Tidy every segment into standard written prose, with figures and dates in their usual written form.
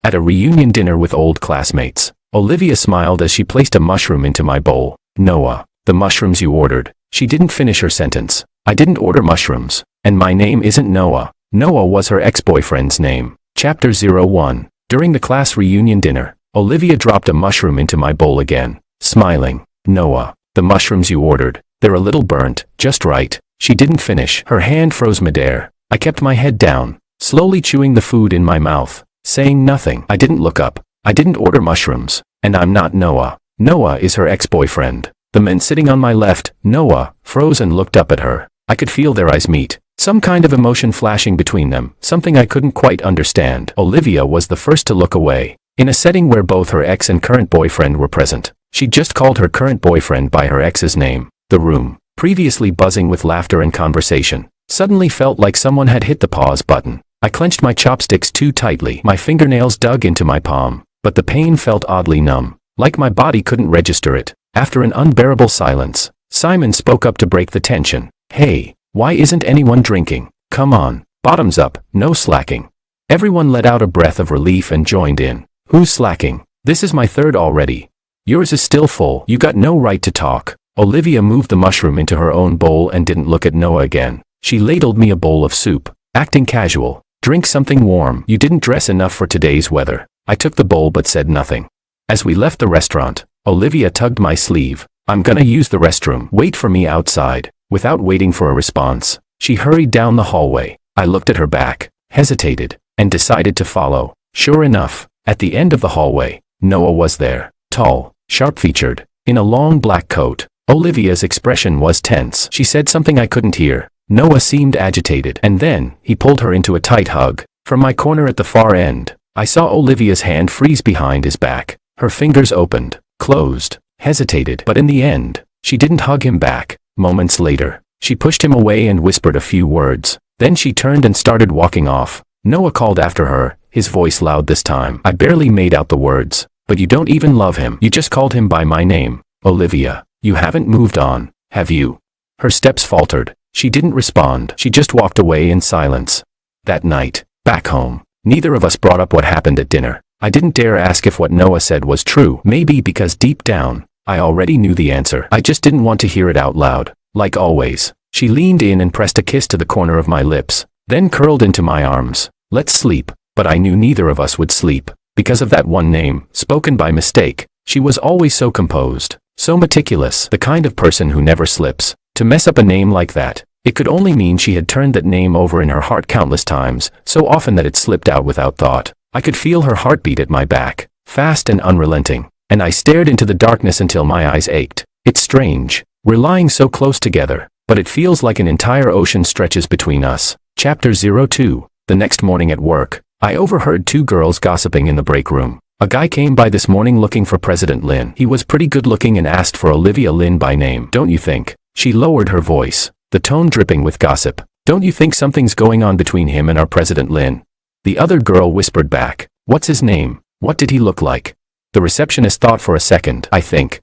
At a reunion dinner with old classmates, Olivia smiled as she placed a mushroom into my bowl. Noah, the mushrooms you ordered. She didn't finish her sentence. I didn't order mushrooms. And my name isn't Noah. Noah was her ex-boyfriend's name. Chapter 01. During the class reunion dinner, Olivia dropped a mushroom into my bowl again, smiling. Noah, the mushrooms you ordered. They're a little burnt, just right. She didn't finish. Her hand froze midair. I kept my head down, slowly chewing the food in my mouth, saying nothing. I didn't look up. I didn't order mushrooms. And I'm not Noah. Noah is her ex-boyfriend. The men sitting on my left, Noah, froze and looked up at her. I could feel their eyes meet. Some kind of emotion flashing between them, something I couldn't quite understand. Olivia was the first to look away. In a setting where both her ex and current boyfriend were present, she just called her current boyfriend by her ex's name. The room, previously buzzing with laughter and conversation, suddenly felt like someone had hit the pause button. I clenched my chopsticks too tightly. My fingernails dug into my palm, but the pain felt oddly numb, like my body couldn't register it. After an unbearable silence, Simon spoke up to break the tension. Hey, why isn't anyone drinking? Come on, bottoms up, no slacking. Everyone let out a breath of relief and joined in. Who's slacking? This is my third already. Yours is still full. You got no right to talk. Olivia moved the mushroom into her own bowl and didn't look at Noah again. She ladled me a bowl of soup, acting casual. Drink something warm. You didn't dress enough for today's weather. I took the bowl but said nothing. As we left the restaurant, Olivia tugged my sleeve. I'm gonna use the restroom. Wait for me outside. Without waiting for a response, she hurried down the hallway. I looked at her back, hesitated, and decided to follow. Sure enough, at the end of the hallway, Noah was there. Tall, sharp-featured, in a long black coat. Olivia's expression was tense. She said something I couldn't hear. Noah seemed agitated, and then, he pulled her into a tight hug. From my corner at the far end, I saw Olivia's hand freeze behind his back. Her fingers opened, closed, hesitated, but in the end, she didn't hug him back. Moments later, she pushed him away and whispered a few words. Then she turned and started walking off. Noah called after her, his voice loud this time. I barely made out the words. But you don't even love him. You just called him by my name. Olivia, you haven't moved on, have you? Her steps faltered. She didn't respond. She just walked away in silence. That night, back home, neither of us brought up what happened at dinner. I didn't dare ask if what Noah said was true. Maybe because deep down, I already knew the answer. I just didn't want to hear it out loud. Like always, she leaned in and pressed a kiss to the corner of my lips, then curled into my arms. Let's sleep. But I knew neither of us would sleep. Because of that one name, spoken by mistake. She was always so composed, so meticulous, the kind of person who never slips. To mess up a name like that, it could only mean she had turned that name over in her heart countless times, so often that it slipped out without thought. I could feel her heartbeat at my back, fast and unrelenting, and I stared into the darkness until my eyes ached. It's strange. We're lying so close together, but it feels like an entire ocean stretches between us. Chapter 02. The next morning at work, I overheard two girls gossiping in the break room. A guy came by this morning looking for President Lin. He was pretty good looking and asked for Olivia Lin by name. Don't you think? She lowered her voice, the tone dripping with gossip. Don't you think something's going on between him and our President Lin? The other girl whispered back. What's his name? What did he look like? The receptionist thought for a second. I think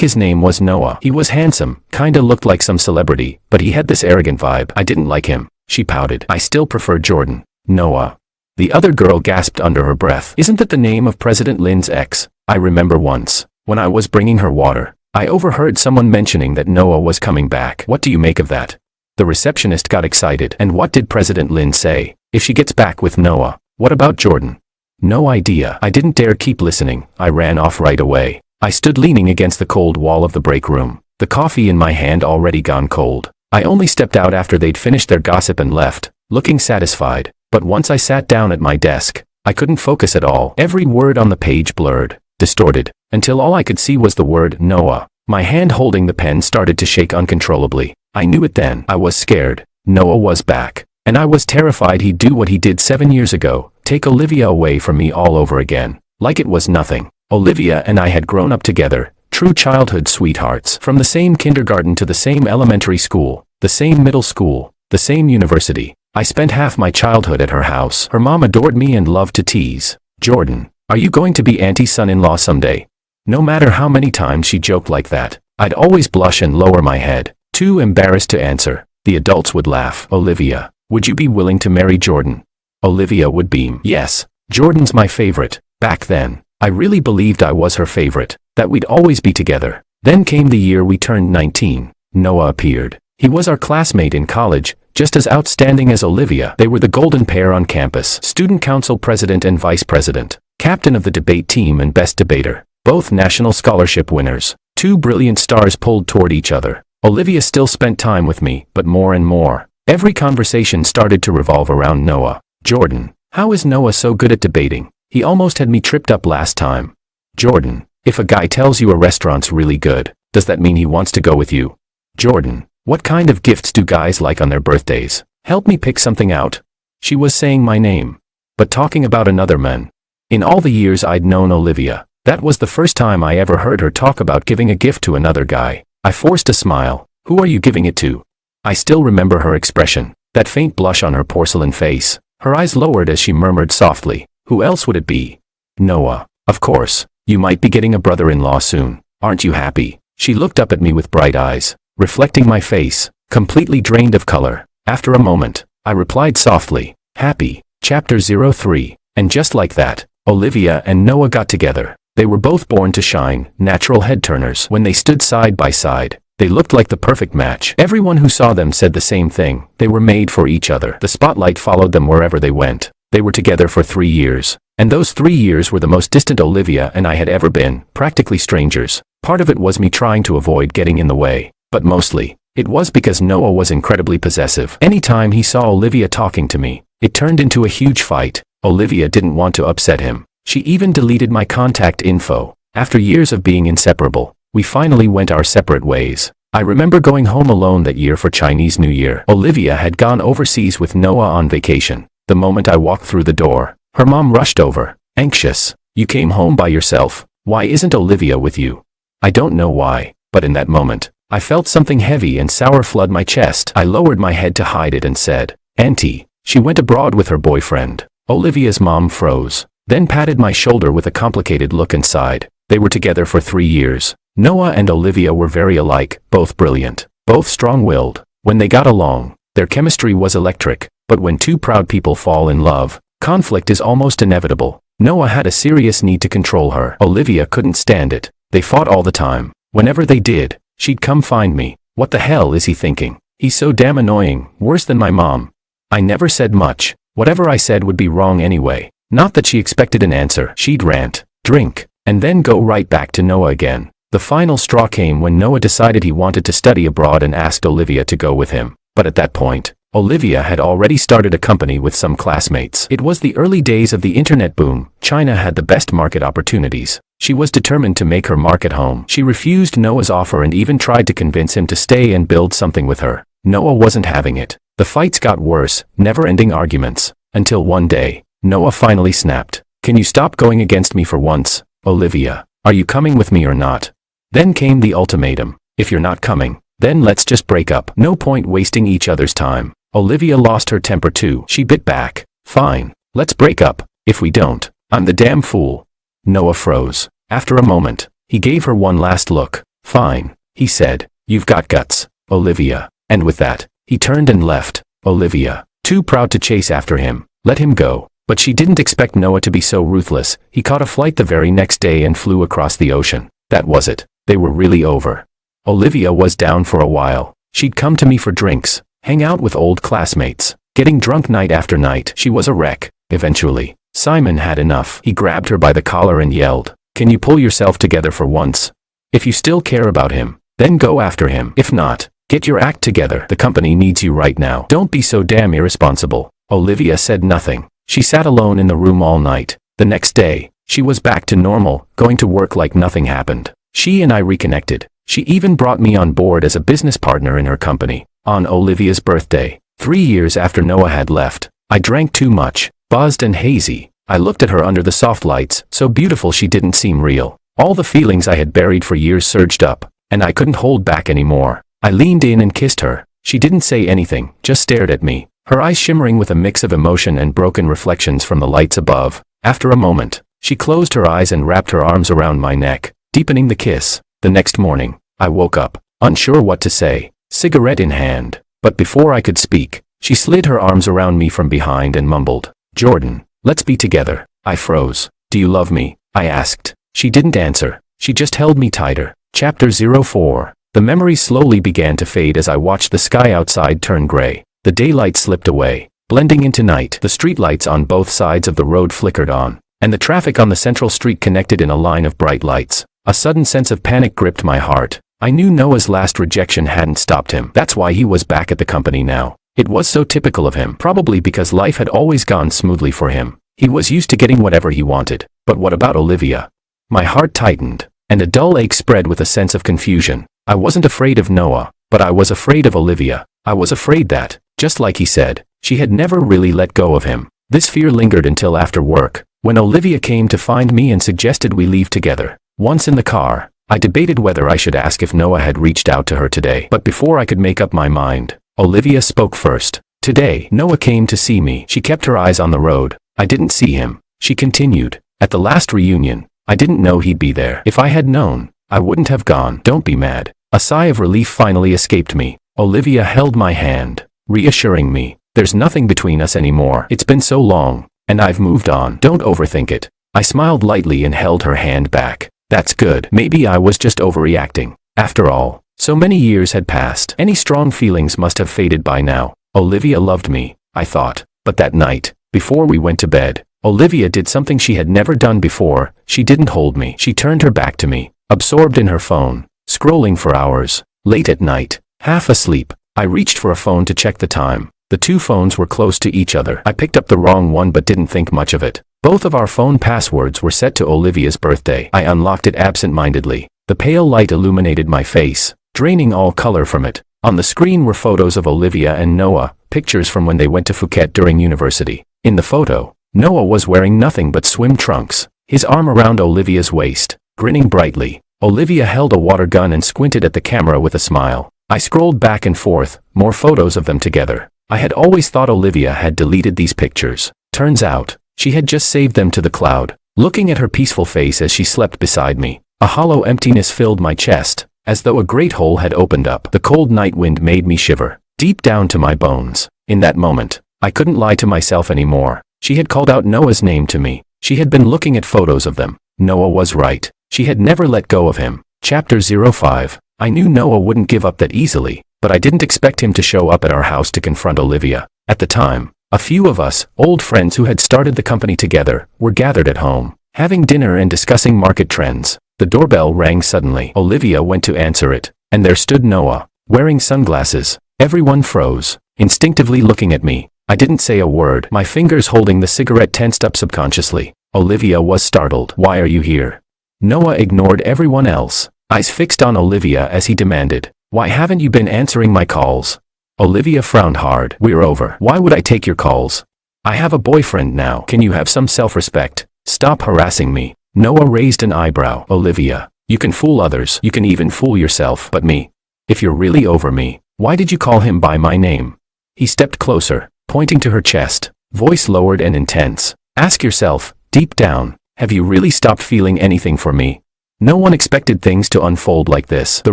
his name was Noah. He was handsome, kinda looked like some celebrity, but he had this arrogant vibe. I didn't like him. She pouted. I still prefer Jordan. Noah. The other girl gasped under her breath. Isn't that the name of President Lin's ex? I remember once, when I was bringing her water, I overheard someone mentioning that Noah was coming back. What do you make of that? The receptionist got excited. And what did President Lin say? If she gets back with Noah, what about Jordan? No idea. I didn't dare keep listening. I ran off right away. I stood leaning against the cold wall of the break room, the coffee in my hand already gone cold. I only stepped out after they'd finished their gossip and left, looking satisfied. But once I sat down at my desk, I couldn't focus at all. Every word on the page blurred, distorted, until all I could see was the word Noah. My hand holding the pen started to shake uncontrollably. I knew it then. I was scared. Noah was back. And I was terrified he'd do what he did 7 years ago, take Olivia away from me all over again. Like it was nothing. Olivia and I had grown up together, true childhood sweethearts. From the same kindergarten to the same elementary school, the same middle school, the same university. I spent half my childhood at her house. Her mom adored me and loved to tease. Jordan, are you going to be Auntie's son-in-law someday? No matter how many times she joked like that, I'd always blush and lower my head, too embarrassed to answer. The adults would laugh. Olivia, would you be willing to marry Jordan? Olivia would beam. Yes, Jordan's my favorite. Back then, I really believed I was her favorite, that we'd always be together. Then came the year we turned 19. Noah appeared. He was our classmate in college, just as outstanding as Olivia. They were the golden pair on campus, student council president and vice president, captain of the debate team and best debater, both national scholarship winners. Two brilliant stars pulled toward each other. Olivia still spent time with me, but more and more. Every conversation started to revolve around Noah. Jordan, how is Noah so good at debating? He almost had me tripped up last time. Jordan, if a guy tells you a restaurant's really good, does that mean he wants to go with you? Jordan, what kind of gifts do guys like on their birthdays? Help me pick something out. She was saying my name, but talking about another man. In all the years I'd known Olivia, that was the first time I ever heard her talk about giving a gift to another guy. I forced a smile. Who are you giving it to? I still remember her expression, that faint blush on her porcelain face. Her eyes lowered as she murmured softly, who else would it be? Noah, of course. You might be getting a brother-in-law soon. Aren't you happy? She looked up at me with bright eyes, reflecting my face, completely drained of color. After a moment, I replied softly, happy. Chapter 03. And just like that, Olivia and Noah got together. They were both born to shine, natural head-turners. When they stood side by side, they looked like the perfect match. Everyone who saw them said the same thing. They were made for each other. The spotlight followed them wherever they went. They were together for 3 years. And those 3 years were the most distant Olivia and I had ever been, practically strangers. Part of it was me trying to avoid getting in the way, but mostly, it was because Noah was incredibly possessive. Anytime he saw Olivia talking to me, it turned into a huge fight. Olivia didn't want to upset him. She even deleted my contact info. After years of being inseparable, we finally went our separate ways. I remember going home alone that year for Chinese New Year. Olivia had gone overseas with Noah on vacation. The moment I walked through the door, her mom rushed over, anxious. You came home by yourself. Why isn't Olivia with you? I don't know why, but in that moment, I felt something heavy and sour flood my chest. I lowered my head to hide it and said, Auntie, she went abroad with her boyfriend. Olivia's mom froze, then patted my shoulder with a complicated look and sighed. They were together for 3 years. Noah and Olivia were very alike, both brilliant, both strong-willed. When they got along, their chemistry was electric, but when two proud people fall in love, conflict is almost inevitable. Noah had a serious need to control her. Olivia couldn't stand it. They fought all the time. Whenever they did, she'd come find me. What the hell is he thinking? He's so damn annoying, worse than my mom. I never said much. Whatever I said would be wrong anyway. Not that she expected an answer. She'd rant, drink, and then go right back to Noah again. The final straw came when Noah decided he wanted to study abroad and asked Olivia to go with him. But at that point, Olivia had already started a company with some classmates. It was the early days of the internet boom. China had the best market opportunities. She was determined to make her mark at home. She refused Noah's offer and even tried to convince him to stay and build something with her. Noah wasn't having it. The fights got worse, never-ending arguments, until one day, Noah finally snapped. Can you stop going against me for once, Olivia? Are you coming with me or not? Then came the ultimatum. If you're not coming, then let's just break up. No point wasting each other's time. Olivia lost her temper too. She bit back. Fine, let's break up. If we don't, I'm the damn fool. Noah froze. After a moment, he gave her one last look. Fine, he said. You've got guts, Olivia. And with that, he turned and left. Olivia, too proud to chase after him, let him go. But she didn't expect Noah to be so ruthless. He caught a flight the very next day and flew across the ocean. That was it. They were really over. Olivia was down for a while. She'd come to me for drinks, hang out with old classmates, getting drunk night after night. She was a wreck. Eventually, Simon had enough. He grabbed her by the collar and yelled, "Can you pull yourself together for once? If you still care about him, then go after him. If not, get your act together. The company needs you right now. Don't be so damn irresponsible." Olivia said nothing. She sat alone in the room all night. The next day, she was back to normal, going to work like nothing happened. She and I reconnected. She even brought me on board as a business partner in her company. On Olivia's birthday, 3 years after Noah had left, I drank too much, buzzed and hazy. I looked at her under the soft lights, so beautiful she didn't seem real. All the feelings I had buried for years surged up, and I couldn't hold back anymore. I leaned in and kissed her. She didn't say anything, just stared at me, her eyes shimmering with a mix of emotion and broken reflections from the lights above. After a moment, she closed her eyes and wrapped her arms around my neck, deepening the kiss. The next morning, I woke up, unsure what to say, cigarette in hand. But before I could speak, she slid her arms around me from behind and mumbled, "Jordan, let's be together." I froze. Do you love me? I asked. She didn't answer. She just held me tighter. Chapter 04. The memories slowly began to fade as I watched the sky outside turn gray. The daylight slipped away, blending into night. The streetlights on both sides of the road flickered on, and the traffic on the central street connected in a line of bright lights. A sudden sense of panic gripped my heart. I knew Noah's last rejection hadn't stopped him. That's why he was back at the company now. It was so typical of him, probably because life had always gone smoothly for him. He was used to getting whatever he wanted. But what about Olivia? My heart tightened, and a dull ache spread with a sense of confusion. I wasn't afraid of Noah, but I was afraid of Olivia. I was afraid that, just like he said, she had never really let go of him. This fear lingered until after work, when Olivia came to find me and suggested we leave together. Once in the car, I debated whether I should ask if Noah had reached out to her today. But before I could make up my mind, Olivia spoke first. Today, Noah came to see me. She kept her eyes on the road. I didn't see him. She continued. At the last reunion, I didn't know he'd be there. If I had known, I wouldn't have gone. Don't be mad. A sigh of relief finally escaped me. Olivia held my hand, reassuring me. There's nothing between us anymore. It's been so long, and I've moved on. Don't overthink it. I smiled lightly and held her hand back. That's good. Maybe I was just overreacting. After all, so many years had passed. Any strong feelings must have faded by now. Olivia loved me, I thought. But that night, before we went to bed, Olivia did something she had never done before. She didn't hold me. She turned her back to me, absorbed in her phone, scrolling for hours. Late at night, half asleep, I reached for a phone to check the time. The two phones were close to each other. I picked up the wrong one but didn't think much of it. Both of our phone passwords were set to Olivia's birthday. I unlocked it absent-mindedly. The pale light illuminated my face, draining all color from it. On the screen were photos of Olivia and Noah, pictures from when they went to Phuket during university. In the photo, Noah was wearing nothing but swim trunks, his arm around Olivia's waist, grinning brightly. Olivia held a water gun and squinted at the camera with a smile. I scrolled back and forth, more photos of them together. I had always thought Olivia had deleted these pictures. Turns out, she had just saved them to the cloud. Looking at her peaceful face as she slept beside me, a hollow emptiness filled my chest, as though a great hole had opened up. The cold night wind made me shiver, deep down to my bones. In that moment, I couldn't lie to myself anymore. She had called out Noah's name to me. She had been looking at photos of them. Noah was right. She had never let go of him. Chapter 05. I knew Noah wouldn't give up that easily, but I didn't expect him to show up at our house to confront Olivia. At the time, a few of us, old friends who had started the company together, were gathered at home, having dinner and discussing market trends. The doorbell rang suddenly. Olivia went to answer it, and there stood Noah, wearing sunglasses. Everyone froze, instinctively looking at me. I didn't say a word. My fingers holding the cigarette tensed up subconsciously. Olivia was startled. Why are you here? Noah ignored everyone else, eyes fixed on Olivia as he demanded, why haven't you been answering my calls? Olivia frowned hard. We're over. Why would I take your calls? I have a boyfriend now. Can you have some self-respect? Stop harassing me. Noah raised an eyebrow. Olivia, you can fool others. You can even fool yourself. But me? If you're really over me, why did you call him by my name? He stepped closer, pointing to her chest, voice lowered and intense. Ask yourself, deep down, have you really stopped feeling anything for me? No one expected things to unfold like this. The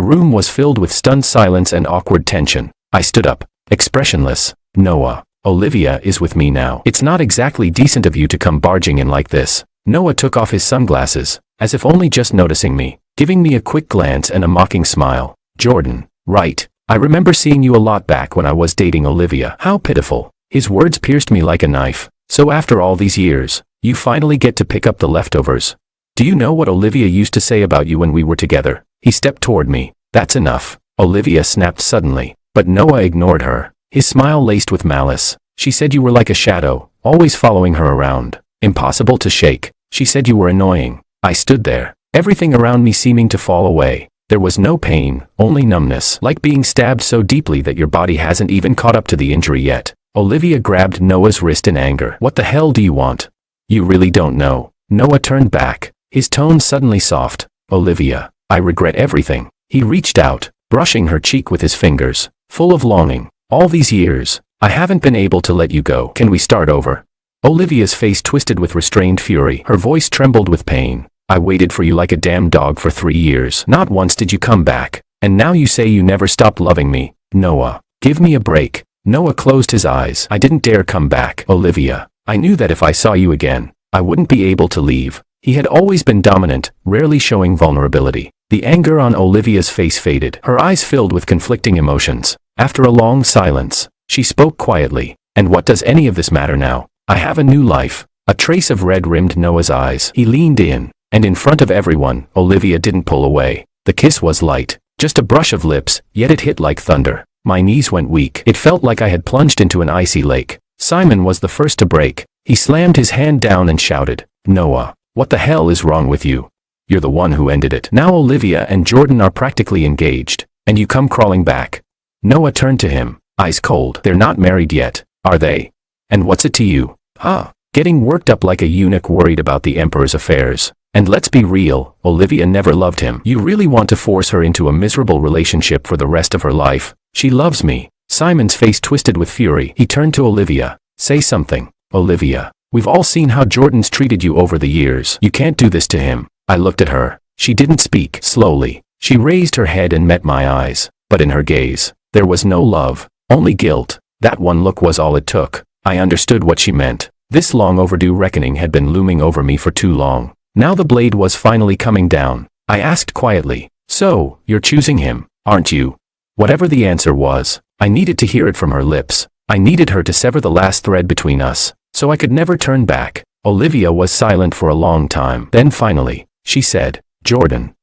room was filled with stunned silence and awkward tension. I stood up, expressionless. Noah, Olivia is with me now. It's not exactly decent of you to come barging in like this. Noah took off his sunglasses, as if only just noticing me, giving me a quick glance and a mocking smile. Jordan, right. I remember seeing you a lot back when I was dating Olivia. How pitiful. His words pierced me like a knife. So after all these years, you finally get to pick up the leftovers. Do you know what Olivia used to say about you when we were together? He stepped toward me. That's enough. Olivia snapped suddenly, but Noah ignored her, his smile laced with malice. She said you were like a shadow, always following her around. Impossible to shake. She said you were annoying. I stood there, everything around me seeming to fall away. There was no pain, only numbness, like being stabbed so deeply that your body hasn't even caught up to the injury yet. Olivia grabbed Noah's wrist in anger. What the hell do you want? You really don't know. Noah turned back, his tone suddenly soft. Olivia, I regret everything. He reached out, brushing her cheek with his fingers, full of longing. All these years, I haven't been able to let you go. Can we start over? Olivia's face twisted with restrained fury. Her voice trembled with pain. I waited for you like a damn dog for 3 years. Not once did you come back. And now you say you never stopped loving me. Noah, give me a break. Noah closed his eyes. I didn't dare come back. Olivia, I knew that if I saw you again, I wouldn't be able to leave. He had always been dominant, rarely showing vulnerability. The anger on Olivia's face faded. Her eyes filled with conflicting emotions. After a long silence, she spoke quietly. And what does any of this matter now? I have a new life. A trace of red rimmed Noah's eyes. He leaned in, and in front of everyone, Olivia didn't pull away. The kiss was light, just a brush of lips, yet it hit like thunder. My knees went weak. It felt like I had plunged into an icy lake. Simon was the first to break. He slammed his hand down and shouted, "Noah, what the hell is wrong with you? You're the one who ended it. Now Olivia and Jordan are practically engaged, and you come crawling back." Noah turned to him, eyes cold. "They're not married yet, are they? And what's it to you? Huh?" Getting worked up like a eunuch worried about the emperor's affairs. And let's be real, Olivia never loved him. You really want to force her into a miserable relationship for the rest of her life? She loves me. Simon's face twisted with fury. He turned to Olivia. "Say something, Olivia. We've all seen how Jordan's treated you over the years. You can't do this to him." I looked at her. She didn't speak. Slowly, she raised her head and met my eyes. But in her gaze, there was no love, only guilt. That one look was all it took. I understood what she meant. This long overdue reckoning had been looming over me for too long. Now the blade was finally coming down. I asked quietly, "So, you're choosing him, aren't you?" Whatever the answer was, I needed to hear it from her lips. I needed her to sever the last thread between us, so I could never turn back. Olivia was silent for a long time. Then finally, she said, "Jordan,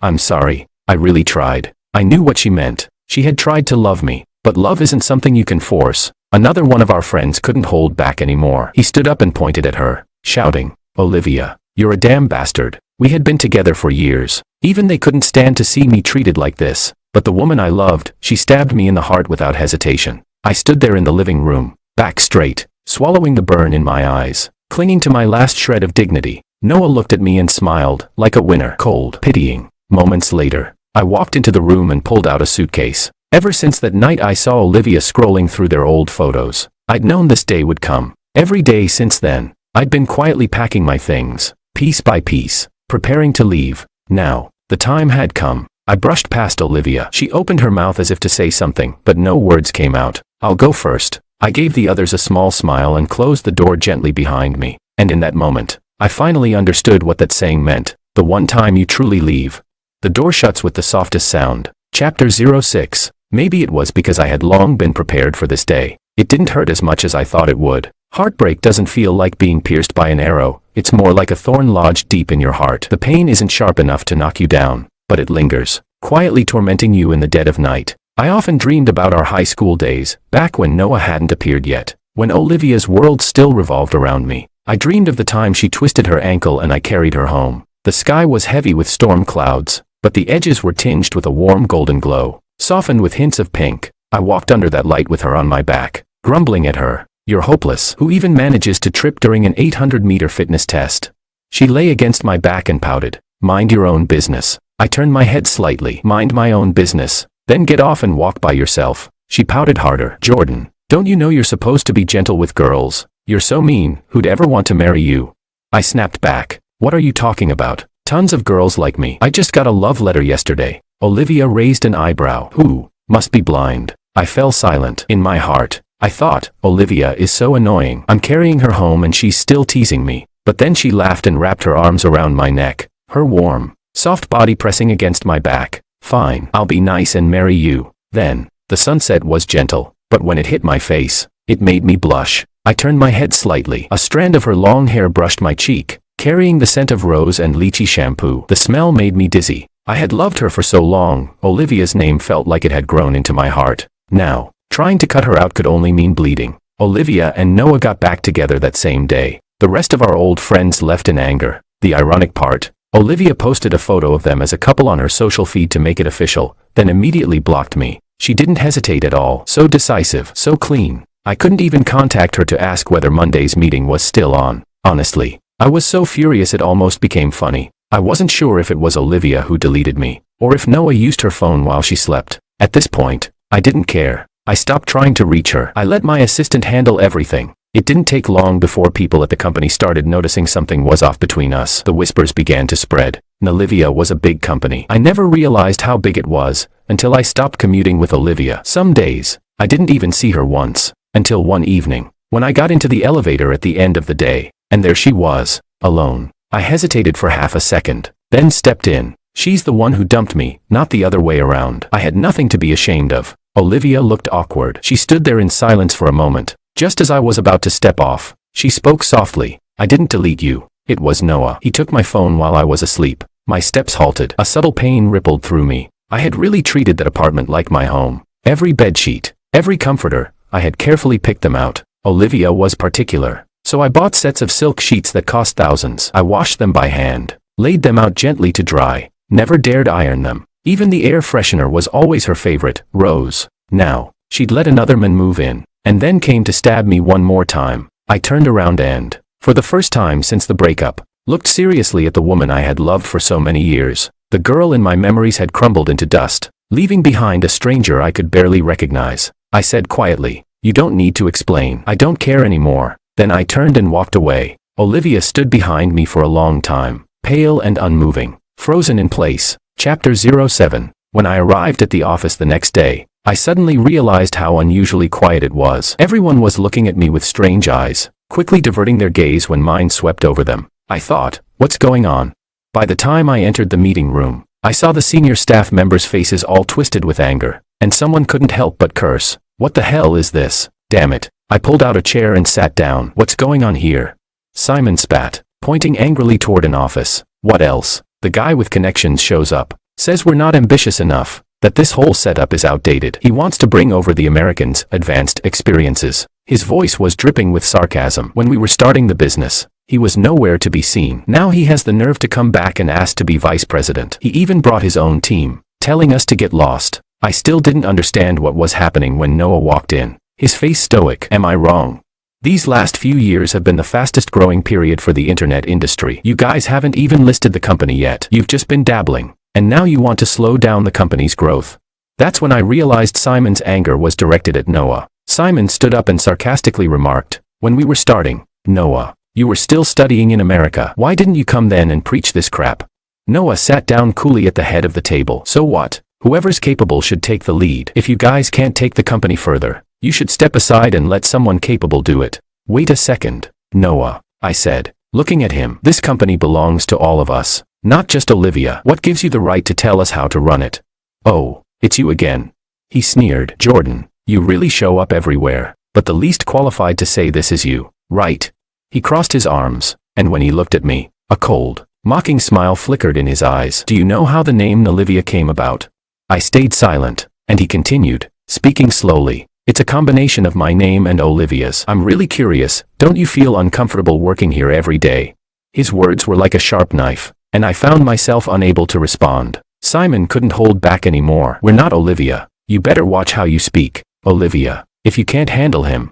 I'm sorry. I really tried." I knew what she meant. She had tried to love me, but love isn't something you can force. Another one of our friends couldn't hold back anymore. He stood up and pointed at her, shouting, "Olivia, you're a damn bastard." We had been together for years. Even they couldn't stand to see me treated like this. But the woman I loved, she stabbed me in the heart without hesitation. I stood there in the living room, back straight, swallowing the burn in my eyes, clinging to my last shred of dignity. Noah looked at me and smiled, like a winner, cold, pitying. Moments later, I walked into the room and pulled out a suitcase. Ever since that night I saw Olivia scrolling through their old photos. I'd known this day would come. Every day since then, I'd been quietly packing my things, piece by piece, preparing to leave. Now, the time had come. I brushed past Olivia. She opened her mouth as if to say something, but no words came out. "I'll go first." I gave the others a small smile and closed the door gently behind me. And in that moment, I finally understood what that saying meant. The one time you truly leave. The door shuts with the softest sound. Chapter 06. Maybe it was because I had long been prepared for this day. It didn't hurt as much as I thought it would. Heartbreak doesn't feel like being pierced by an arrow. It's more like a thorn lodged deep in your heart. The pain isn't sharp enough to knock you down, but it lingers, quietly tormenting you in the dead of night. I often dreamed about our high school days, back when Noah hadn't appeared yet, when Olivia's world still revolved around me. I dreamed of the time she twisted her ankle and I carried her home. The sky was heavy with storm clouds, but the edges were tinged with a warm golden glow, softened with hints of pink. I walked under that light with her on my back, grumbling at her. "You're hopeless. Who even manages to trip during an 800-meter fitness test?" She lay against my back and pouted. "Mind your own business." I turned my head slightly. "Mind my own business. Then get off and walk by yourself." She pouted harder. "Jordan, don't you know you're supposed to be gentle with girls? You're so mean. Who'd ever want to marry you?" I snapped back. "What are you talking about? Tons of girls like me. I just got a love letter yesterday." Olivia raised an eyebrow. "Who? Must be blind." I fell silent. In my heart, I thought, Olivia is so annoying. I'm carrying her home and she's still teasing me. But then she laughed and wrapped her arms around my neck, her warm, soft body pressing against my back. "Fine, I'll be nice and marry you." Then, the sunset was gentle, but when it hit my face, it made me blush. I turned my head slightly. A strand of her long hair brushed my cheek, carrying the scent of rose and lychee shampoo. The smell made me dizzy. I had loved her for so long. Olivia's name felt like it had grown into my heart. Now, trying to cut her out could only mean bleeding. Olivia and Noah got back together that same day. The rest of our old friends left in anger. The ironic part, Olivia posted a photo of them as a couple on her social feed to make it official, then immediately blocked me. She didn't hesitate at all. So decisive, so clean. I couldn't even contact her to ask whether Monday's meeting was still on. Honestly, I was so furious it almost became funny. I wasn't sure if it was Olivia who deleted me, or if Noah used her phone while she slept. At this point, I didn't care. I stopped trying to reach her. I let my assistant handle everything. It didn't take long before people at the company started noticing something was off between us. The whispers began to spread. Olivia was a big company. I never realized how big it was, until I stopped commuting with Olivia. Some days, I didn't even see her once, until one evening, when I got into the elevator at the end of the day, and there she was, alone. I hesitated for half a second, then stepped in. She's the one who dumped me, not the other way around. I had nothing to be ashamed of. Olivia looked awkward. She stood there in silence for a moment. Just as I was about to step off, she spoke softly. I didn't delete you. It was Noah. He took my phone while I was asleep. My steps halted. A subtle pain rippled through me. I had really treated that apartment like my home. Every bedsheet, every comforter, I had carefully picked them out. Olivia was particular. So I bought sets of silk sheets that cost thousands. I washed them by hand, laid them out gently to dry, never dared iron them. Even the air freshener was always her favorite, Rose. Now, she'd let another man move in, and then came to stab me one more time. I turned around and, for the first time since the breakup, looked seriously at the woman I had loved for so many years. The girl in my memories had crumbled into dust, leaving behind a stranger I could barely recognize. I said quietly, "You don't need to explain. I don't care anymore." Then I turned and walked away. Olivia stood behind me for a long time, pale and unmoving, frozen in place. Chapter 07. When I arrived at the office the next day, I suddenly realized how unusually quiet it was. Everyone was looking at me with strange eyes, quickly diverting their gaze when mine swept over them. I thought, what's going on? By the time I entered the meeting room, I saw the senior staff members' faces all twisted with anger, and someone couldn't help but curse. What the hell is this? Damn it. I pulled out a chair and sat down. What's going on here? Simon spat, pointing angrily toward an office. What else? The guy with connections shows up, says we're not ambitious enough, that this whole setup is outdated. He wants to bring over the Americans' advanced experiences. His voice was dripping with sarcasm. When we were starting the business, he was nowhere to be seen. Now he has the nerve to come back and ask to be vice president. He even brought his own team, telling us to get lost. I still didn't understand what was happening when Noah walked in. His face stoic. Am I wrong? These last few years have been the fastest growing period for the internet industry. You guys haven't even listed the company yet. You've just been dabbling. And now you want to slow down the company's growth. That's when I realized Simon's anger was directed at Noah. Simon stood up and sarcastically remarked, "When we were starting, Noah, you were still studying in America. Why didn't you come then and preach this crap?" Noah sat down coolly at the head of the table. "So what? Whoever's capable should take the lead. If you guys can't take the company further, you should step aside and let someone capable do it." "Wait a second, Noah," I said, looking at him. "This company belongs to all of us, not just Olivia. What gives you the right to tell us how to run it?" "Oh, it's you again," he sneered. "Jordan, you really show up everywhere, but the least qualified to say this is you, right?" He crossed his arms, and when he looked at me, a cold, mocking smile flickered in his eyes. "Do you know how the name Olivia came about?" I stayed silent, and he continued, speaking slowly. "It's a combination of my name and Olivia's. I'm really curious, don't you feel uncomfortable working here every day?" His words were like a sharp knife, and I found myself unable to respond. Simon couldn't hold back anymore. "We're not Olivia. You better watch how you speak, Olivia. If you can't handle him,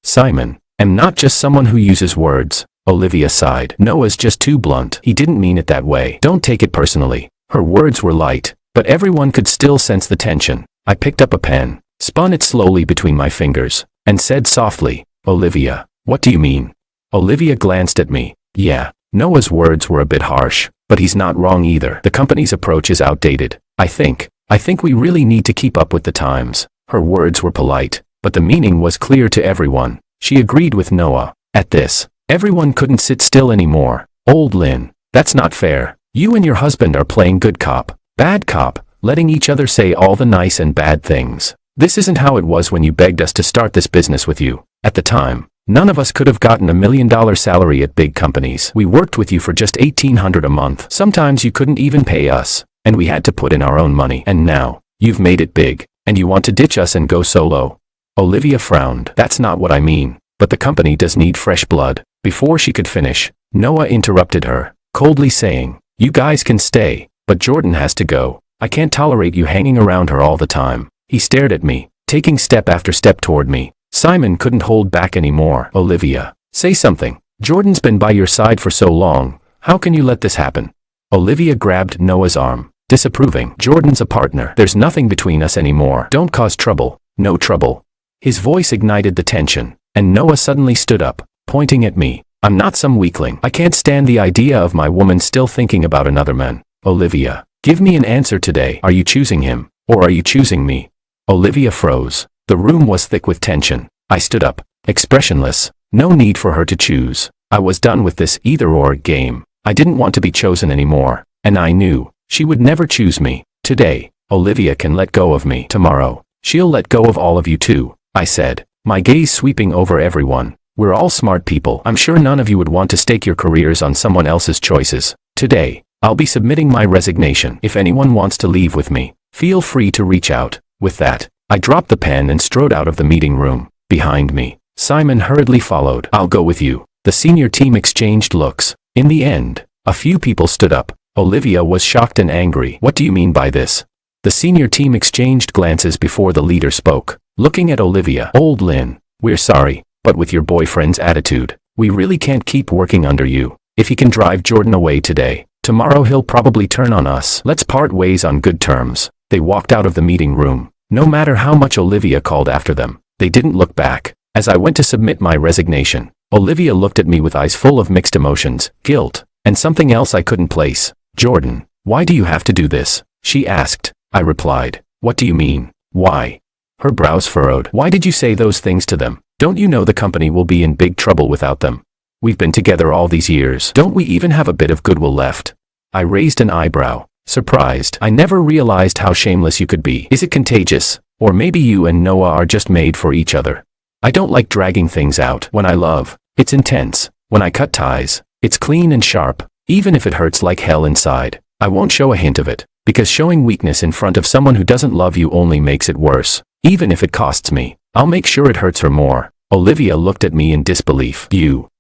Simon, am not just someone who uses words." Olivia sighed. "Noah's just too blunt. He didn't mean it that way. Don't take it personally." Her words were light, but everyone could still sense the tension. I picked up a pen, spun it slowly between my fingers, and said softly, "Olivia, what do you mean?" Olivia glanced at me. "Yeah, Noah's words were a bit harsh, but he's not wrong either. The company's approach is outdated. I think we really need to keep up with the times." Her words were polite, but the meaning was clear to everyone. She agreed with Noah. At this, everyone couldn't sit still anymore. "Old Lynn, that's not fair. You and your husband are playing good cop, bad cop, letting each other say all the nice and bad things. This isn't how it was when you begged us to start this business with you. At the time, none of us could have gotten $1 million salary at big companies. We worked with you for just $1,800 a month. Sometimes you couldn't even pay us, and we had to put in our own money. And now, you've made it big, and you want to ditch us and go solo." Olivia frowned. "That's not what I mean, but the company does need fresh blood." Before she could finish, Noah interrupted her, coldly saying, "You guys can stay, but Jordan has to go. I can't tolerate you hanging around her all the time." He stared at me, taking step after step toward me. Simon couldn't hold back anymore. "Olivia, say something. Jordan's been by your side for so long. How can you let this happen?" Olivia grabbed Noah's arm, disapproving. "Jordan's a partner. There's nothing between us anymore. Don't cause trouble. No trouble." His voice ignited the tension, and Noah suddenly stood up, pointing at me. "I'm not some weakling. I can't stand the idea of my woman still thinking about another man. Olivia, give me an answer today. Are you choosing him, or are you choosing me?" Olivia froze. The room was thick with tension. I stood up, expressionless. No need for her to choose. I was done with this either-or game. I didn't want to be chosen anymore, and I knew she would never choose me. Today, Olivia can let go of me. Tomorrow, she'll let go of all of you too, I said, my gaze sweeping over everyone. We're all smart people. I'm sure none of you would want to stake your careers on someone else's choices. Today, I'll be submitting my resignation. If anyone wants to leave with me, feel free to reach out. With that, I dropped the pen and strode out of the meeting room. Behind me, Simon hurriedly followed. I'll go with you. The senior team exchanged looks. In the end, a few people stood up. Olivia was shocked and angry. What do you mean by this? The senior team exchanged glances before the leader spoke. Looking at Olivia, Old Lynn, we're sorry, but with your boyfriend's attitude, we really can't keep working under you. If he can drive Jordan away today, tomorrow he'll probably turn on us. Let's part ways on good terms. They walked out of the meeting room. No matter how much Olivia called after them, they didn't look back. As I went to submit my resignation, Olivia looked at me with eyes full of mixed emotions, guilt, and something else I couldn't place. Jordan, why do you have to do this? She asked. I replied. What do you mean, why? Her brows furrowed. Why did you say those things to them? Don't you know the company will be in big trouble without them? We've been together all these years. Don't we even have a bit of goodwill left? I raised an eyebrow, surprised. I never realized how shameless you could be. Is it contagious? Or maybe you and Noah are just made for each other. I don't like dragging things out. When I love, it's intense. When I cut ties, it's clean and sharp, even if it hurts like hell inside. I won't show a hint of it, because showing weakness in front of someone who doesn't love you only makes it worse. Even if it costs me, I'll make sure it hurts her more. Olivia looked at me in disbelief.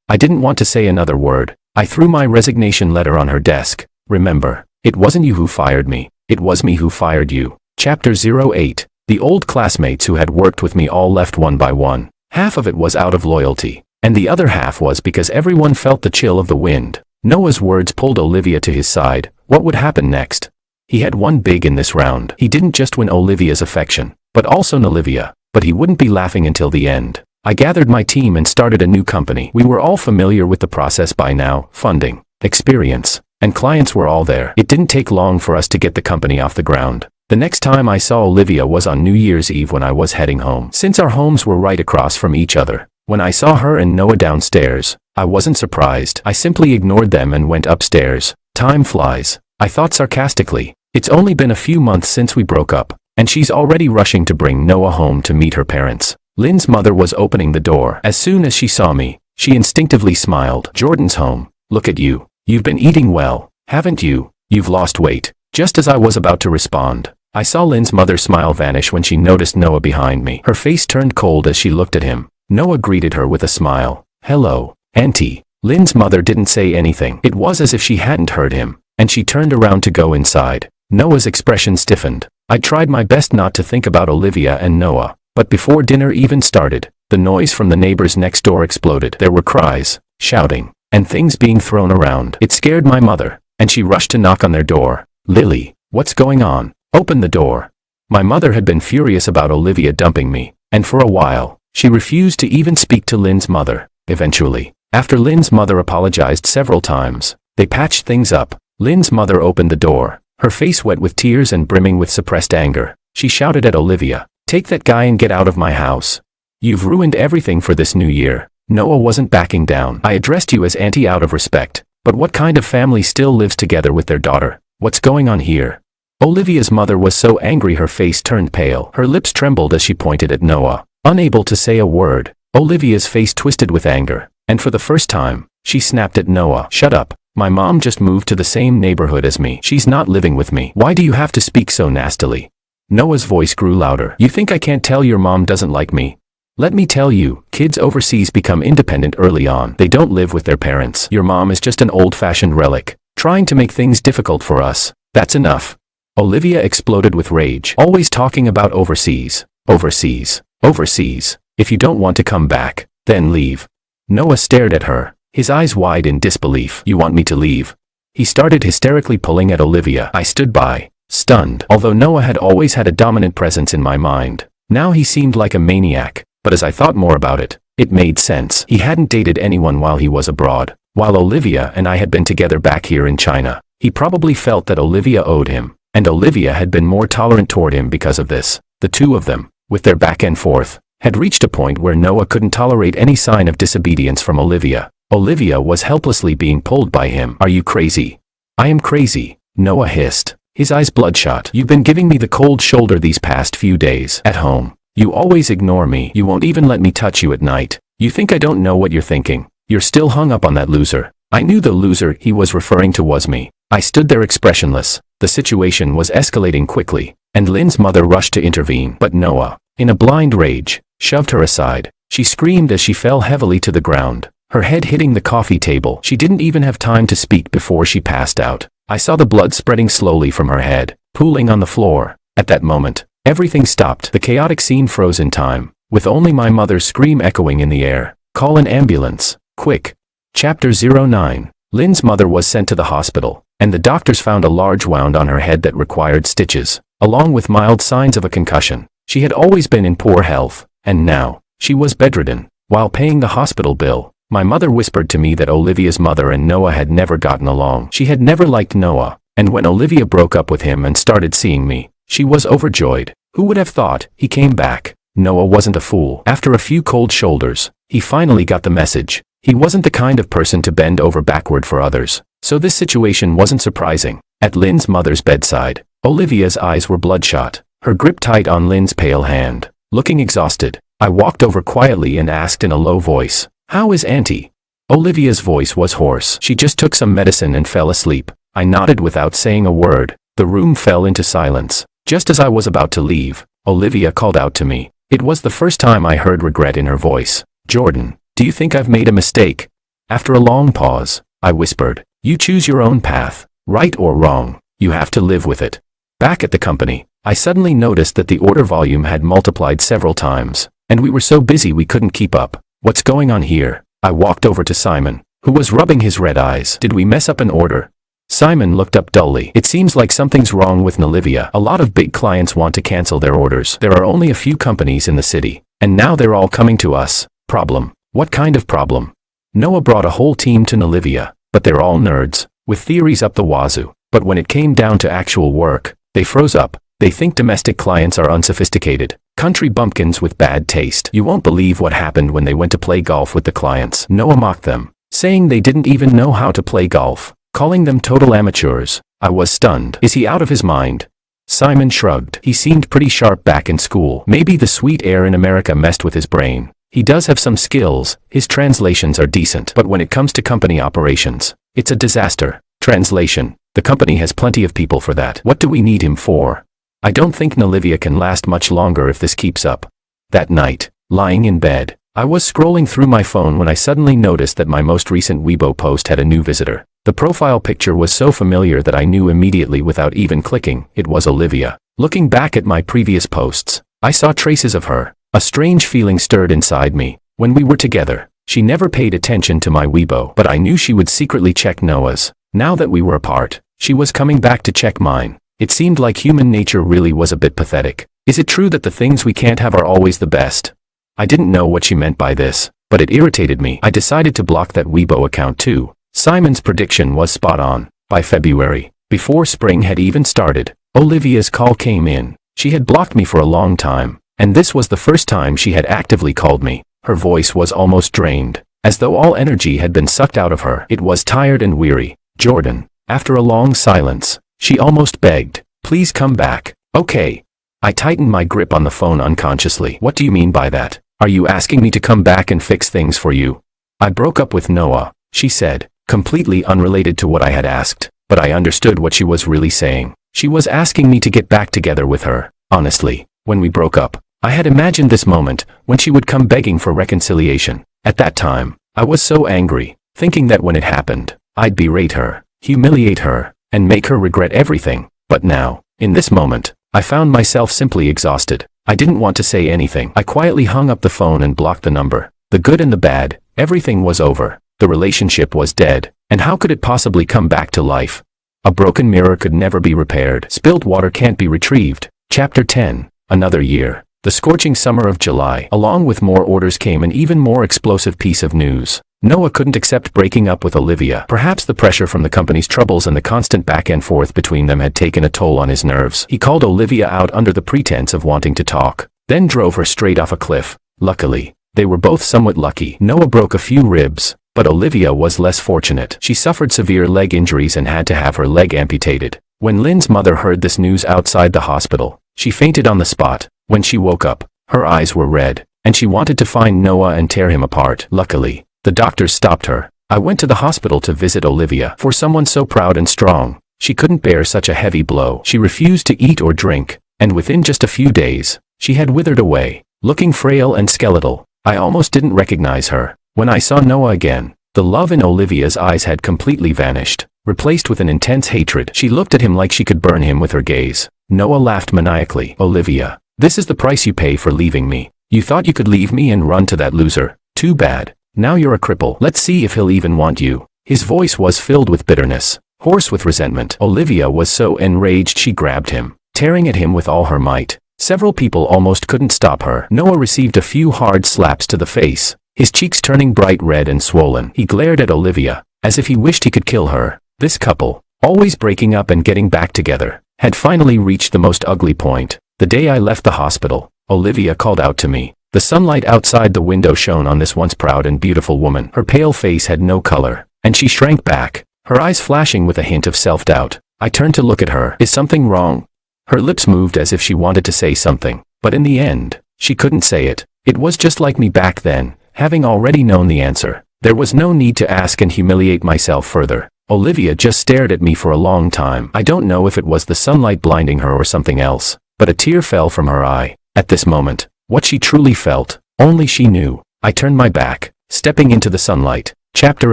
I didn't want to say another word. I threw my resignation letter on her desk. Remember, it wasn't you who fired me. It was me who fired you. Chapter 08. The old classmates who had worked with me all left one by one. Half of it was out of loyalty, and the other half was because everyone felt the chill of the wind. Noah's words pulled Olivia to his side. What would happen next? He had won big in this round. He didn't just win Olivia's affection, but also Olivia. But he wouldn't be laughing until the end. I gathered my team and started a new company. We were all familiar with the process by now. Funding, experience, and clients were all there. It didn't take long for us to get the company off the ground. The next time I saw Olivia was on New Year's Eve when I was heading home. Since our homes were right across from each other, when I saw her and Noah downstairs, I wasn't surprised. I simply ignored them and went upstairs. Time flies, I thought sarcastically. It's only been a few months since we broke up, and she's already rushing to bring Noah home to meet her parents. Lynn's mother was opening the door. As soon as she saw me, she instinctively smiled. Jordan's home. Look at you. You've been eating well, haven't you? You've lost weight. Just as I was about to respond, I saw Lynn's mother's smile vanish when she noticed Noah behind me. Her face turned cold as she looked at him. Noah greeted her with a smile. Hello, Auntie. Lynn's mother didn't say anything. It was as if she hadn't heard him, and she turned around to go inside. Noah's expression stiffened. I tried my best not to think about Olivia and Noah, but before dinner even started, the noise from the neighbors next door exploded. There were cries, shouting, and things being thrown around. It scared my mother, and she rushed to knock on their door. Lily, what's going on? Open the door. My mother had been furious about Olivia dumping me, and for a while, she refused to even speak to Lynn's mother. Eventually, after Lynn's mother apologized several times, they patched things up. Lynn's mother opened the door, her face wet with tears and brimming with suppressed anger. She shouted at Olivia, "Take that guy and get out of my house. You've ruined everything for this new year." Noah wasn't backing down. I addressed you as auntie out of respect, but what kind of family still lives together with their daughter? What's going on here? Olivia's mother was so angry her face turned pale. Her lips trembled as she pointed at Noah. Unable to say a word, Olivia's face twisted with anger, and for the first time, she snapped at Noah. "Shut up. My mom just moved to the same neighborhood as me. She's not living with me. Why do you have to speak so nastily?" Noah's voice grew louder. "You think I can't tell your mom doesn't like me? Let me tell you, kids overseas become independent early on. They don't live with their parents. Your mom is just an old-fashioned relic, trying to make things difficult for us. That's enough." Olivia exploded with rage. "Always talking about overseas. Overseas. Overseas. If you don't want to come back, then leave." Noah stared at her, his eyes wide in disbelief. "You want me to leave?" He started hysterically pulling at Olivia. I stood by, stunned. Although Noah had always had a dominant presence in my mind, now he seemed like a maniac. But as I thought more about it, it made sense. He hadn't dated anyone while he was abroad. While Olivia and I had been together back here in China, he probably felt that Olivia owed him, and Olivia had been more tolerant toward him because of this. The two of them, with their back and forth, had reached a point where Noah couldn't tolerate any sign of disobedience from Olivia. Olivia was helplessly being pulled by him. Are you crazy? I am crazy, Noah hissed, his eyes bloodshot. You've been giving me the cold shoulder these past few days. At home, you always ignore me. You won't even let me touch you at night. You think I don't know what you're thinking. You're still hung up on that loser. I knew the loser he was referring to was me. I stood there expressionless. The situation was escalating quickly, and Lynn's mother rushed to intervene. But Noah, in a blind rage, shoved her aside. She screamed as she fell heavily to the ground, her head hitting the coffee table. She didn't even have time to speak before she passed out. I saw the blood spreading slowly from her head, pooling on the floor. At that moment, everything stopped. The chaotic scene froze in time, with only my mother's scream echoing in the air. Call an ambulance, quick. Chapter 09. Lynn's mother was sent to the hospital, and the doctors found a large wound on her head that required stitches, along with mild signs of a concussion. She had always been in poor health, and now, she was bedridden. While paying the hospital bill, my mother whispered to me that Olivia's mother and Noah had never gotten along. She had never liked Noah, and when Olivia broke up with him and started seeing me, she was overjoyed. Who would have thought? He came back. Noah wasn't a fool. After a few cold shoulders, he finally got the message. He wasn't the kind of person to bend over backward for others, so this situation wasn't surprising. At Lynn's mother's bedside, Olivia's eyes were bloodshot, her grip tight on Lynn's pale hand. Looking exhausted, I walked over quietly and asked in a low voice, "How is Auntie?" Olivia's voice was hoarse. "She just took some medicine and fell asleep." I nodded without saying a word. The room fell into silence. Just as I was about to leave, Olivia called out to me. It was the first time I heard regret in her voice. "Jordan, do you think I've made a mistake?" After a long pause, I whispered, "You choose your own path, right or wrong. You have to live with it." Back at the company, I suddenly noticed that the order volume had multiplied several times, and we were so busy we couldn't keep up. "What's going on here?" I walked over to Simon, who was rubbing his red eyes. "Did we mess up an order?" Simon looked up dully. "It seems like something's wrong with Olivia. A lot of big clients want to cancel their orders. There are only a few companies in the city, and now they're all coming to us. Problem? What kind of problem?" Noah brought a whole team to Olivia, but they're all nerds, with theories up the wazoo. But when it came down to actual work, they froze up. They think domestic clients are unsophisticated, country bumpkins with bad taste. "You won't believe what happened when they went to play golf with the clients." Noah mocked them, saying they didn't even know how to play golf, calling them total amateurs. I was stunned. "Is he out of his mind?" Simon shrugged. "He seemed pretty sharp back in school. Maybe the sweet air in America messed with his brain. He does have some skills, his translations are decent, but when it comes to company operations, it's a disaster." Translation: the company has plenty of people for that. What do we need him for? I don't think Olivia can last much longer if this keeps up. That night, lying in bed, I was scrolling through my phone when I suddenly noticed that my most recent Weibo post had a new visitor. The profile picture was so familiar that I knew immediately without even clicking, it was Olivia. Looking back at my previous posts, I saw traces of her. A strange feeling stirred inside me. When we were together, she never paid attention to my Weibo, but I knew she would secretly check Noah's. Now that we were apart, she was coming back to check mine. It seemed like human nature really was a bit pathetic. Is it true that the things we can't have are always the best? I didn't know what she meant by this, but it irritated me. I decided to block that Weibo account too. Simon's prediction was spot on. By February, before spring had even started, Olivia's call came in. She had blocked me for a long time, and this was the first time she had actively called me. Her voice was almost drained, as though all energy had been sucked out of her. It was tired and weary. "Jordan." After a long silence, she almost begged, "Please come back." "Okay." I tightened my grip on the phone unconsciously. "What do you mean by that? Are you asking me to come back and fix things for you?" "I broke up with Noah," she said, completely unrelated to what I had asked, but I understood what she was really saying. She was asking me to get back together with her. Honestly, when we broke up, I had imagined this moment, when she would come begging for reconciliation. At that time, I was so angry, thinking that when it happened, I'd berate her, humiliate her, and make her regret everything. But now, in this moment, I found myself simply exhausted. I didn't want to say anything. I quietly hung up the phone and blocked the number. The good and the bad, everything was over. The relationship was dead, and how could it possibly come back to life? A broken mirror could never be repaired. Spilled water can't be retrieved. Chapter 10. Another year. The scorching summer of July. Along with more orders came an even more explosive piece of news. Noah couldn't accept breaking up with Olivia. Perhaps the pressure from the company's troubles and the constant back and forth between them had taken a toll on his nerves. He called Olivia out under the pretense of wanting to talk, then drove her straight off a cliff. Luckily, they were both somewhat lucky. Noah broke a few ribs, But Olivia was less fortunate. She suffered severe leg injuries and had to have her leg amputated. When Lynn's mother heard this news outside the hospital, she fainted on the spot. When she woke up, her eyes were red, and she wanted to find Noah and tear him apart. Luckily, the doctors stopped her. I went to the hospital to visit Olivia. For someone so proud and strong, she couldn't bear such a heavy blow. She refused to eat or drink, and within just a few days, she had withered away, looking frail and skeletal. I almost didn't recognize her. When I saw Noah again, the love in Olivia's eyes had completely vanished, replaced with an intense hatred. She looked at him like she could burn him with her gaze. Noah laughed maniacally. Olivia, this is the price you pay for leaving me. You thought you could leave me and run to that loser. Too bad. Now you're a cripple. Let's see if he'll even want you. His voice was filled with bitterness, hoarse with resentment. Olivia was so enraged she grabbed him, tearing at him with all her might. Several people almost couldn't stop her. Noah received a few hard slaps to the face, his cheeks turning bright red and swollen. He glared at Olivia, as if he wished he could kill her. This couple, always breaking up and getting back together, had finally reached the most ugly point. The day I left the hospital, Olivia called out to me. The sunlight outside the window shone on this once proud and beautiful woman. Her pale face had no color, and she shrank back, her eyes flashing with a hint of self-doubt. I turned to look at her. Is something wrong? Her lips moved as if she wanted to say something, but in the end, she couldn't say it. It was just like me back then, having already known the answer. There was no need to ask and humiliate myself further. Olivia just stared at me for a long time. I don't know if it was the sunlight blinding her or something else, but a tear fell from her eye. At this moment, what she truly felt, only she knew. I turned my back, stepping into the sunlight. Chapter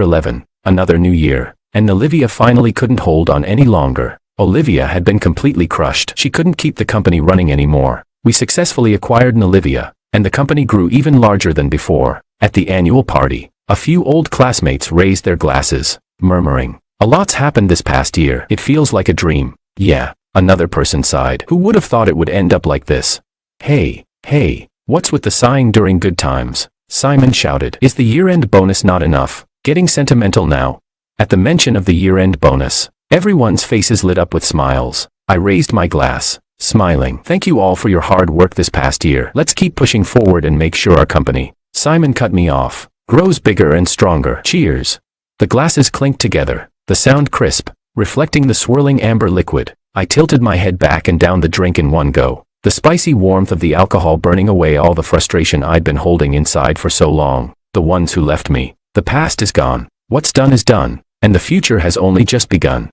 11, Another New Year. And Olivia finally couldn't hold on any longer. Olivia had been completely crushed. She couldn't keep the company running anymore. We successfully acquired Olivia, and the company grew even larger than before. At the annual party, a few old classmates raised their glasses, murmuring, "A lot's happened this past year. It feels like a dream." Yeah, another person sighed. Who would have thought it would end up like this? Hey, what's with the sighing during good times? Simon shouted. Is the year-end bonus not enough? Getting sentimental now? At the mention of the year-end bonus, everyone's faces lit up with smiles. I raised my glass, smiling. Thank you all for your hard work this past year. Let's keep pushing forward and make sure our company, Simon cut me off, grows bigger and stronger. Cheers. The glasses clinked together, the sound crisp, reflecting the swirling amber liquid. I tilted my head back and down the drink in one go, the spicy warmth of the alcohol burning away all the frustration I'd been holding inside for so long. The ones who left me. The past is gone. What's done is done, and the future has only just begun.